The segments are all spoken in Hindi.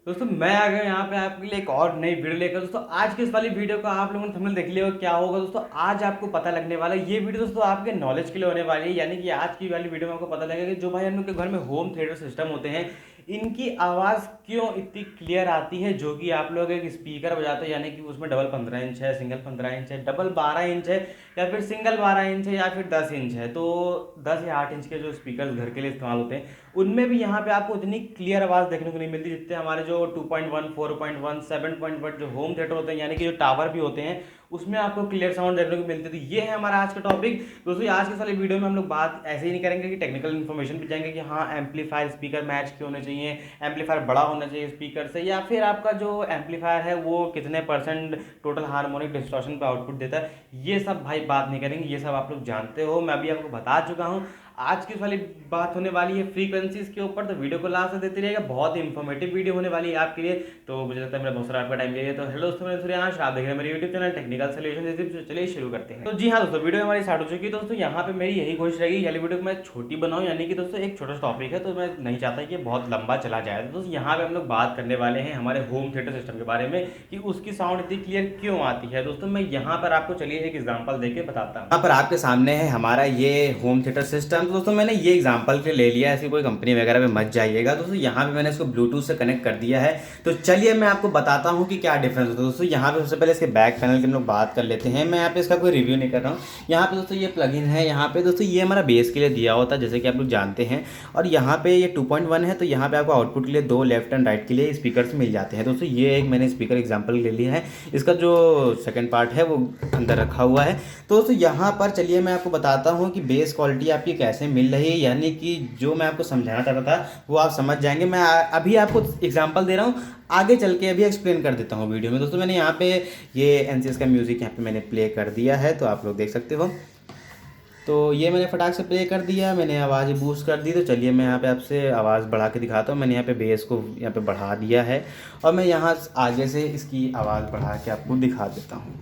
दोस्तों मैं आ गया यहाँ पे आपके लिए एक और नई वीडियो लेकर। दोस्तों आज की इस वाली वीडियो का आप लोगों ने थंबनेल देख लिया होगा, क्या होगा दोस्तों। आज आपको पता लगने वाला है, ये वीडियो दोस्तों आपके नॉलेज के लिए होने वाली है। यानी कि आज की वाली वीडियो में आपको पता लगेगा कि जो भाई हम लोग के घर में होम थिएटर सिस्टम होते हैं, इनकी आवाज़ क्यों इतनी क्लियर आती है। जो कि आप लोग एक स्पीकर बजाते हैं, यानी कि उसमें डबल 15 इंच है, सिंगल 15 इंच है, डबल 12 इंच है, या फिर सिंगल 12 इंच है, या फिर 10 इंच है। तो 10 या 8 इंच के जो स्पीकर घर के लिए इस्तेमाल होते हैं, उनमें भी यहाँ पे आपको इतनी क्लियर आवाज़ देखने को नहीं मिलती जितने हमारे जो 2.1, 4.1, 7.1 जो होम थिएटर होते हैं, यानी कि जो टावर भी होते हैं, उसमें आपको क्लियर साउंड देखने को मिलती है। तो ये है हमारा आज का टॉपिक। दोस्तों आज के सारे वीडियो में हम लोग बात ऐसे ही नहीं करेंगे कि टेक्निकल इन्फॉर्मेशन भी जाएंगे कि हाँ एम्पलीफायर स्पीकर मैच क्यों होने चाहिए, एम्पलीफायर बड़ा होना चाहिए स्पीकर से, या फिर आपका जो एम्पलीफायर है वो कितने परसेंट टोटल हार्मोनिक डिस्टॉर्शन पे आउटपुट देता है। ये सब भाई बात नहीं करेंगे, ये सब आप लोग जानते हो, मैं अभी आपको बता चुका हूँ। आज की वाली बात होने वाली है फ्रीक्वेंसीज के ऊपर, तो वीडियो को लास्ट तक देते रहिएगा। बहुत ही इंफॉर्मेटिव वीडियो होने वाली है आपके लिए। तो मुझे लगता है मेरा बहुत सारा आपका टाइम लिया। तो हेलो दोस्तों, मैं सूर्यांश, आप देख रहे हैं मेरे यूट्यूब चैनल टेक्निकल सॉल्यूशन। तो चलिए शुरू करते हैं। तो जी हाँ दोस्तों, वीडियो हमारी स्टार्ट हो चुकी है। दोस्तों यहाँ पे मेरी यही कोशिश रहेगी वाली वीडियो को मैं छोटी बनाऊँ, यानी कि दोस्तों एक छोटा सा टॉपिक है, तो मैं नहीं चाहता कि बहुत लंबा चला जाए। तो दोस्तों यहाँ पे हम लोग बात करने वाले हैं हमारे होम थिएटर सिस्टम के बारे में कि उसकी साउंड इतनी क्लियर क्यों आती है। दोस्तों मैं यहाँ पर आपको चलिए एक एग्जांपल देके बताता हूँ। यहाँ पर आपके सामने है हमारा ये होम थिएटर सिस्टम। तो दोस्तों मैंने ये एग्जांपल के ले लिया, ऐसी कोई कंपनी वगैरह में मत जाइएगा। दोस्तों यहाँ पे मैंने इसको ब्लूटूथ से कनेक्ट कर दिया है। तो चलिए मैं आपको बताता हूँ कि क्या डिफरेंस होता है। दोस्तों यहाँ पे सबसे पहले इसके बैक पैनल के हम लोग बात कर लेते हैं। मैं यहाँ पे इसका कोई रिव्यू नहीं कर रहा हूँ। यहाँ पे दोस्तों ये प्लगइन है। यहाँ पे दोस्तों ये हमारा बेस के लिए दिया होता है, जैसे कि आप लोग जानते हैं। और यहाँ पे ये 2.1 है, तो यहाँ पे आपको आउटपुट के लिए दो लेफ्ट एंड राइट के लिए स्पीकर मिल जाते हैं। दोस्तों ये एक मैंने स्पीकर एग्जाम्पल ले लिया है, इसका जो सेकेंड पार्ट है वो अंदर रखा हुआ है। तो दोस्तों यहाँ पर चलिए मैं आपको बताता हूँ कि बेस क्वालिटी आपकी कैसे मिल रही है, यानी कि जो मैं आपको समझाना चाहता था वो आप समझ जाएंगे। मैं अभी आपको एग्जांपल दे रहा हूँ, आगे चल के अभी एक्सप्लेन कर देता हूँ वीडियो में। दोस्तों मैंने यहाँ पे ये एनसीएस का म्यूज़िक यहाँ पे मैंने प्ले कर दिया है, तो आप लोग देख सकते हो। तो ये मैंने फटाक से प्ले कर दिया, मैंने आवाज़ बूस्ट कर दी। तो चलिए मैं यहाँ पे आपसे आवाज़ बढ़ा के दिखाता हूँ। मैंने यहाँ पे बेस को यहाँ पे बढ़ा दिया है, और मैं यहाँ आगे से इसकी आवाज़ बढ़ा के आपको दिखा देता हूँ।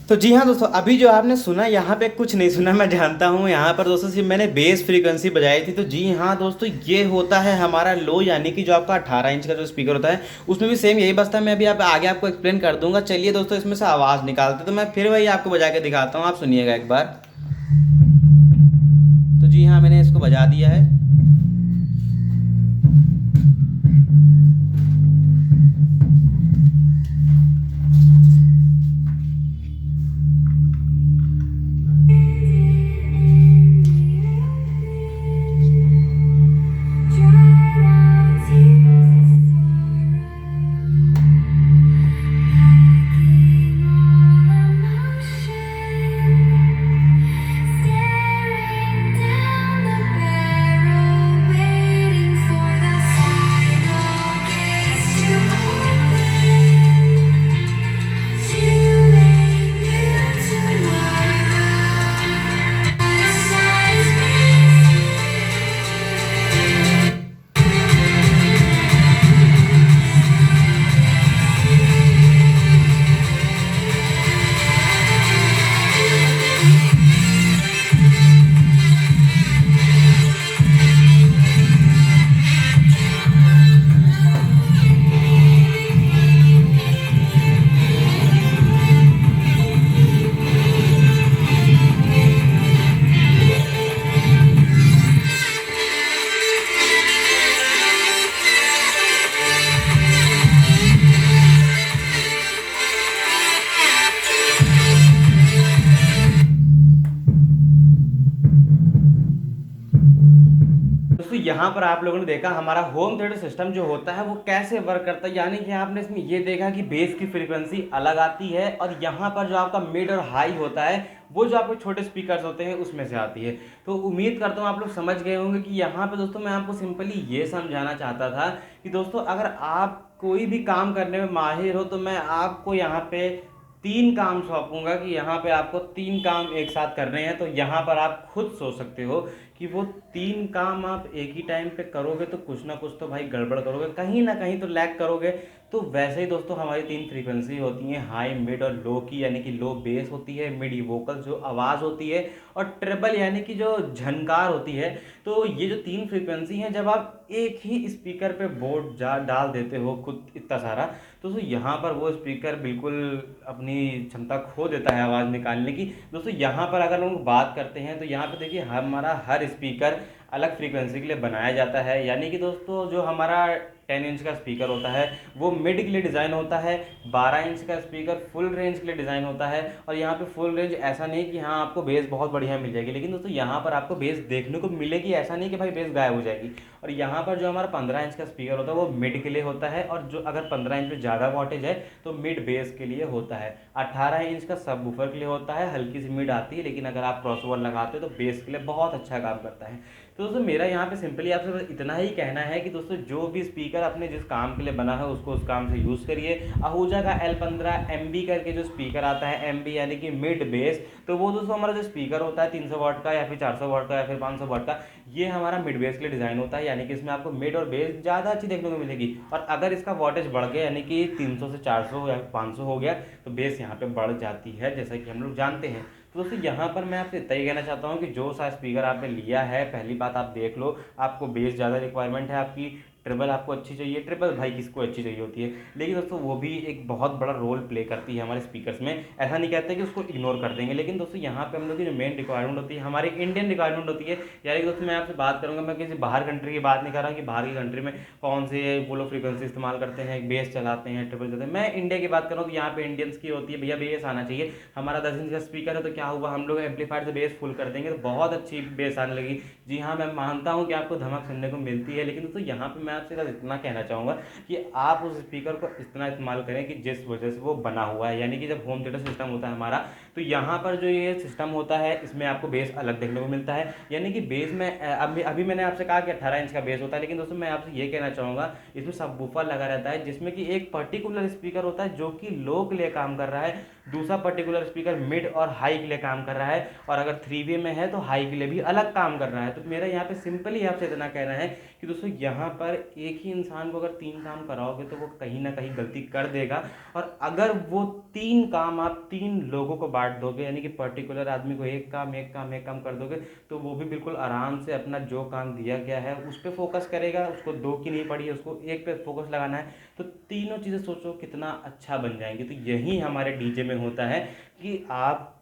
तो जी हाँ दोस्तों, अभी जो आपने सुना यहाँ पे कुछ नहीं सुना, मैं जानता हूँ। यहाँ पर दोस्तों सिर्फ मैंने बेस फ्रीक्वेंसी बजाई थी। तो जी हाँ दोस्तों, ये होता है हमारा लो, यानी कि जो आपका 18 इंच का जो स्पीकर होता है उसमें भी सेम यही बजता है। मैं अभी आप आगे आपको एक्सप्लेन कर दूंगा। चलिए दोस्तों इसमें से आवाज़ निकालते, तो मैं फिर वही आपको बजा के दिखाता हूँ, आप सुनिएगा एक बार। तो जी हाँ, मैंने इसको बजा दिया है। दोस्तों यहाँ पर आप लोगों ने देखा हमारा होम थिएटर सिस्टम जो होता है वो कैसे वर्क करता है। यानी कि आपने इसमें ये देखा कि बेस की फ्रीक्वेंसी अलग आती है, और यहाँ पर जो आपका मिड और हाई होता है वो जो आपके छोटे स्पीकर्स होते हैं उसमें से आती है। तो उम्मीद करता हूँ आप लोग समझ गए होंगे कि यहाँ पे दोस्तों मैं आपको सिंपली ये समझाना चाहता था कि दोस्तों अगर आप कोई भी काम करने में माहिर हो, तो मैं आपको यहाँ पे 3 काम सौंपूँगा कि यहाँ पे आपको 3 काम एक साथ करने हैं, तो यहाँ पर आप खुद सोच सकते हो कि वो 3 काम आप एक ही टाइम पे करोगे तो कुछ ना कुछ तो भाई गड़बड़ करोगे, कहीं ना कहीं तो लैग करोगे। तो वैसे ही दोस्तों हमारी 3 फ्रीक्वेंसी होती हैं, हाई, मिड और लो की, यानी कि लो बेस होती है, मिड वोकल जो आवाज़ होती है, और ट्रिपल यानी कि जो झनकार होती है। तो ये जो 3 फ्रीक्वेंसी हैं, जब आप एक ही स्पीकर पे बोर्ड जा डाल देते हो खुद इतना सारा, तो दोस्तों यहाँ पर वो स्पीकर बिल्कुल अपनी क्षमता खो देता है आवाज़ निकालने की। दोस्तों यहाँ पर अगर हम लोग बात करते हैं तो यहाँ पे देखिए हमारा हर स्पीकर अलग फ्रीक्वेंसी के लिए बनाया जाता है, यानी कि दोस्तों जो हमारा 10 इंच का स्पीकर होता है वो मिड के लिए डिज़ाइन होता है, 12 इंच का स्पीकर फुल रेंज के लिए डिज़ाइन होता है। और यहाँ पे फुल रेंज ऐसा नहीं कि हाँ आपको बेस बहुत बढ़िया मिल जाएगी, लेकिन दोस्तों यहाँ पर आपको बेस देखने को मिलेगी, ऐसा नहीं कि भाई बेस गायब हो जाएगी। और यहाँ पर जो हमारा 15 इंच का स्पीकर होता है वो मिड के लिए होता है, और जो अगर 15 इंच में ज़्यादा वॉटेज है तो मिड बेस के लिए होता है। 18 इंच का सब वूफर के लिए होता है, हल्की सी मिड आती है, लेकिन अगर आप क्रॉसओवर लगाते हो तो बेस के लिए बहुत अच्छा काम करता है। तो दोस्तों मेरा यहाँ पे सिंपली आपसे बस इतना ही कहना है कि दोस्तों जो भी स्पीकर अपने जिस काम के लिए बना है उसको उस काम से यूज़ करिए। आहूजा का L15 MB करके जो स्पीकर आता है, MB यानी कि मिड बेस, तो वो दोस्तों हमारा जो स्पीकर होता है 300 वाट का या फिर 400 वाट का या फिर 500 वाट का, ये हमारा मिड बेस के लिए डिज़ाइन होता है, यानी कि इसमें आपको मिड और बेस ज़्यादा अच्छी देखने को मिलेगी। और अगर इसका वॉटेज बढ़ गया, यानी कि 300 से 400 या 500 हो गया, तो बेस यहाँ पे बढ़ जाती है, जैसा कि हम लोग जानते हैं। तो दोस्तों यहाँ पर मैं आपसे इतना ही कहना चाहता हूँ कि जो सा स्पीकर आपने लिया है, पहली बात आप देख लो, आपको बेस ज़्यादा रिक्वायरमेंट है आपकी, ट्रिपल आपको अच्छी चाहिए, ट्रिपल भाई किसको अच्छी चाहिए होती है, लेकिन दोस्तों वो भी एक बहुत बड़ा रोल प्ले करती है हमारे स्पीकर्स में। ऐसा नहीं कहते कि उसको इग्नोर कर देंगे, लेकिन दोस्तों यहाँ पे हम लोग की जो मेन रिक्वायरमेंट होती है हमारी इंडियन रिक्वायरमेंट होती है। यानी कि दोस्तों मैं आपसे बात करूँगा, मैं किसी बाहर कंट्री की बात नहीं कर रहा कि बाहर की कंट्री में कौन से वो लोग फ्रीक्वेंसी इस्तेमाल करते हैं, बेस चलाते हैं, ट्रिपल चलाते हैं। मैं इंडिया की बात कर रहा हूँ, तो यहाँ पे इंडियंस की होती है भैया बेस आना चाहिए। हमारा 10 इंच का स्पीकर है तो क्या हुआ, हम लोग एम्पलीफायर से बेस फुल कर देंगे तो बहुत अच्छी बेस आने लगी। जी हाँ, मैं मानता हूँ कि आपको धमक सुनने को मिलती है, लेकिन दोस्तों यहाँ पे मैं आपसे बस इतना कहना चाहूँगा कि आप उस स्पीकर को इतना इस्तेमाल करें कि जिस वजह से वो बना हुआ है। यानी कि जब होम थिएटर सिस्टम होता है हमारा, तो यहाँ पर जो ये सिस्टम होता है इसमें आपको बेस अलग देखने को मिलता है। यानी कि बेस में अभी मैंने आपसे कहा कि 18 इंच का बेस होता है, लेकिन दोस्तों मैं आपसे ये कहना चाहूँगा इसमें सबवूफर लगा रहता है, जिसमें कि एक पर्टिकुलर स्पीकर होता है जो कि लो के लिए काम कर रहा है, दूसरा पर्टिकुलर स्पीकर मिड और हाई के लिए काम कर रहा है, और अगर 3 वे में है तो हाई के लिए भी अलग काम कर रहा है। तो मेरा यहाँ पे सिंपली आपसे इतना कहना है कि दोस्तों यहाँ पर एक ही इंसान को अगर 3 काम कराओगे तो वो कहीं ना कहीं गलती कर देगा। और अगर वो 3 काम आप 3 लोगों को बांट दोगे, यानी कि पर्टिकुलर आदमी को एक काम कर दोगे, तो वो भी बिल्कुल आराम से अपना जो काम दिया गया है उस पर फोकस करेगा। उसको 2 की नहीं पड़ी है, उसको एक पे फोकस लगाना है, तो तीनों चीज़ें सोचो कितना अच्छा बन जाएंगी। तो यही हमारे डीजे में होता है कि आप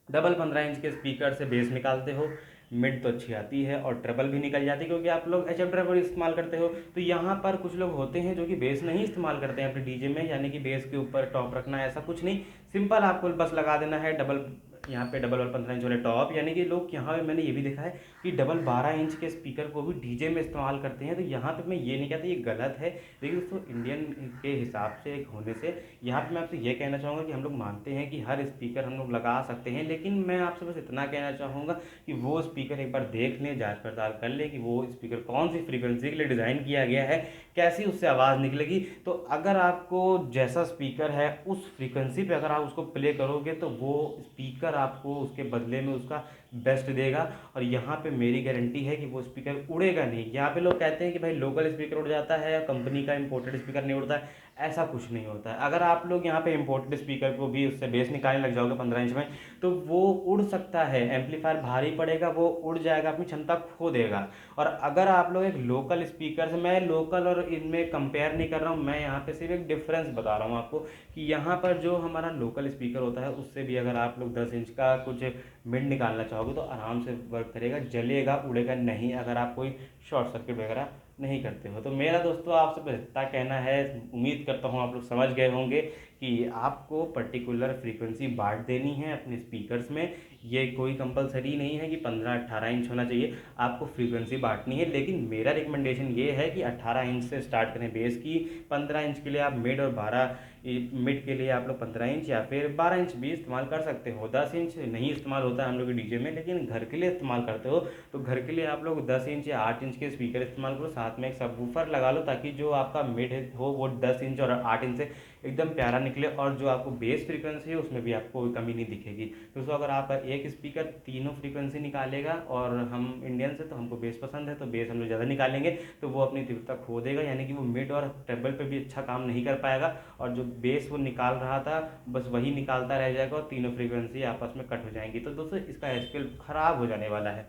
डबल 15 इंच के स्पीकर से बेस निकालते हो, मिड तो अच्छी आती है और ट्रेबल भी निकल जाती है, क्योंकि आप लोग एच एफ ट्रेबल इस्तेमाल करते हो। तो यहाँ पर कुछ लोग होते हैं जो कि बेस नहीं इस्तेमाल करते हैं अपने डीजे में, यानी कि बेस के ऊपर टॉप रखना है, ऐसा कुछ नहीं, सिंपल आपको बस लगा देना है डबल, यहाँ पे डबल और 15 इंच वाले टॉप। यानी कि लोग यहाँ पे मैंने ये भी देखा है कि डबल 12 इंच के स्पीकर को भी डीजे में इस्तेमाल करते हैं। तो यहाँ पे मैं ये नहीं कहता ये गलत है, लेकिन दोस्तों इंडियन के हिसाब से एक होने से यहाँ पे मैं आपसे ये कहना चाहूँगा कि हम लोग मानते हैं कि हर स्पीकर हम लोग लगा सकते हैं, लेकिन मैं आपसे बस इतना कहना चाहूँगा कि वो स्पीकर एक बार देख लें, जांच पड़ताल कर लें कि वो स्पीकर कौन सी फ्रीक्वेंसी के लिए डिज़ाइन किया गया है, कैसी उससे आवाज़ निकलेगी। तो अगर आपको जैसा स्पीकर है उस फ्रीक्वेंसी पे अगर आप उसको प्ले करोगे तो वो स्पीकर आपको उसके बदले में उसका बेस्ट देगा। और यहाँ पे मेरी गारंटी है कि वो स्पीकर उड़ेगा नहीं। यहाँ पे लोग कहते हैं कि भाई लोकल स्पीकर उड़ जाता है, कंपनी का इंपोर्टेड स्पीकर नहीं उड़ता है, ऐसा कुछ नहीं होता है। अगर आप लोग यहाँ पे इंपोर्टेड स्पीकर को भी उससे बेस निकालने लग जाओगे 15 इंच में, तो वो उड़ सकता है, एम्पलीफायर भारी पड़ेगा, वो उड़ जाएगा, अपनी क्षमता खो देगा। और अगर आप लोग एक लोकल स्पीकर से, मैं लोकल और इनमें कंपेयर नहीं कर रहा हूँ, मैं यहाँ पे सिर्फ एक डिफरेंस बता रहा हूँ आपको कि यहाँ पर जो हमारा लोकल स्पीकर होता है उससे भी अगर आप लोग 10 इंच का कुछ मिड निकालना चाहोगे तो आराम से वर्क करेगा, जलेगा, उड़ेगा नहीं, अगर आप कोई शॉर्ट सर्किट वगैरह नहीं करते हो। तो मेरा दोस्तों आपसे बस इतना कहना है, उम्मीद करता हूँ आप लोग समझ गए होंगे कि आपको पर्टिकुलर फ्रीक्वेंसी बांट देनी है अपने स्पीकर्स में। ये कोई कंपलसरी नहीं है कि 15-18 इंच होना चाहिए, आपको फ्रीक्वेंसी बांटनी है। लेकिन मेरा रिकमेंडेशन ये है कि 18 इंच से स्टार्ट करें बेस की, 15 इंच के लिए आप मिड और 12 मिड के लिए आप लोग 15 इंच या फिर 12 इंच भी इस्तेमाल कर सकते हो। 10 इंच नहीं इस्तेमाल होता है हम लोग के डीजे में, लेकिन घर के लिए इस्तेमाल करते हो तो घर के लिए आप लोग 10 इंच या 8 इंच के स्पीकर इस्तेमाल करो, साथ में एक सबवूफर लगा लो, ताकि जो आपका मिड हो वो 10 इंच और 8 इंच से एकदम प्यारा निकले और जो आपको बेस फ्रीक्वेंसी है उसमें भी आपको कोई कमी नहीं दिखेगी। दोस्तों अगर आपका एक स्पीकर तीनों फ्रीक्वेंसी निकालेगा और हम इंडियंस है तो हमको बेस पसंद है तो बेस हम लोग ज़्यादा निकालेंगे, तो वो अपनी तीव्रता खो देगा, यानी कि वो मिड और ट्रेबल पे भी अच्छा काम नहीं कर पाएगा, और जो बेस वो निकाल रहा था बस वही निकालता रह जाएगा और तीनों फ्रीक्वेंसी आपस में कट हो जाएंगी। तो दोस्तों इसका एचपीएल खराब हो जाने वाला है।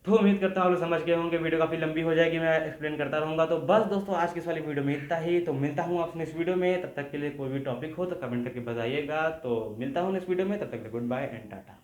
तो उम्मीद करता हूँ आप लोग समझ गए होंगे, वीडियो काफ़ी लंबी हो जाएगी, मैं एक्सप्लेन करता रहूँगा। तो बस दोस्तों आज की इस वाली वीडियो में इतना ही, तो मिलता हूँ आपसे नेक्स्ट वीडियो में। तब तक के लिए कोई भी टॉपिक हो तो कमेंट करके बताइएगा। तो मिलता हूँ नेक्स्ट वीडियो में, तब तक के लिए गुड बाय एंड टाटा।